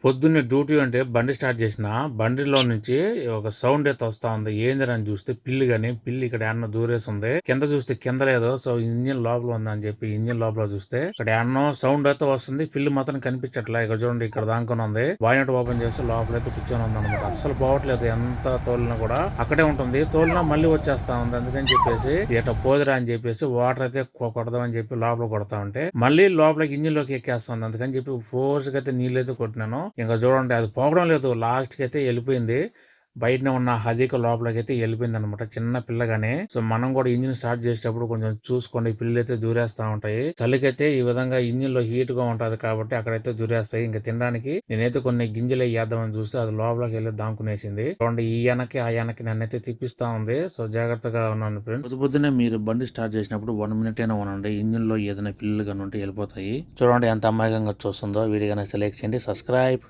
పొద్దున్నే డ్యూటీ అంటే బండి స్టార్ట్ చేసిన బండిలో నుంచి ఒక సౌండ్ అయితే వస్తా ఉంది. ఏందిరా అని చూస్తే పిల్లి గాని పిల్లి ఇక్కడ ఏమన్నా దూరేసి ఉంది. కింద చూస్తే కింద లేదు. సో ఇంజిన్ లోపల ఉందని చెప్పి ఇంజిన్ లోపల చూస్తే ఇక్కడ ఏమన్నా సౌండ్ అయితే వస్తుంది. పిల్లి మాత్రం కనిపించట్లే. ఇక్కడ చూడండి ఇక్కడ దానుకొని ఉంది. బాయినట్ ఓపెన్ చేస్తే లోపలైతే కూర్చొని ఉంది అనమాట. అస్సలు పోవట్లేదు. ఎంత తోలినా కూడా అక్కడే ఉంటుంది. తోలినా మళ్ళీ వచ్చేస్తా ఉంది. అందుకని చెప్పేసి ఇట పోదురా అని చెప్పేసి వాటర్ అయితే కొడదామని చెప్పి లోపల కొడతా ఉంటే మళ్ళీ లోపలికి ఇంజిన్ లోకి ఎక్కేస్తుంది. అందుకని చెప్పి ఫోర్స్ కి అయితే నీళ్ళైతే కొట్టినాను. ఇంకా చూడండి అది పోవడం లేదు. లాస్ట్ కి అయితే వెళ్ళిపోయింది. బయటనే ఉన్న హదీక లోపలికి అయితే వెళ్ళిపోయింది అనమాట. చిన్న పిల్లగానే. సో మనం కూడా ఇంజిన్ స్టార్ట్ చేసేటప్పుడు కొంచెం చూసుకోండి. పిల్లలు అయితే దూరేస్తా ఉంటాయి. చలికైతే ఈ విధంగా ఇంజిన్ లో హీట్ గా ఉంటది కాబట్టి అక్కడైతే దూరేస్తాయి. ఇంకా తినడానికి నేనైతే కొన్ని గింజలు వేద్దామని చూస్తే అది లోపలికి వెళ్ళి దాంకునేసింది. చూడండి ఈ వెనక్కి ఆ వెనక్కి నన్నైతే తిప్పిస్తా ఉంది. సో జాగ్రత్తగా ఉన్నాను ఫ్రెండ్స్. పొద్దున్నే మీరు బండి స్టార్ట్ చేసినప్పుడు 1 minute అయినా ఉండండి. ఇంజిన్ లో ఏదైనా పిల్లలు కానీ ఉంటే వెళ్ళిపోతాయి. చూడండి ఎంత అమాయకంగా చూస్తుందో. వీడియో కనుక లైక్ చేయండి, సబ్స్క్రైబ్.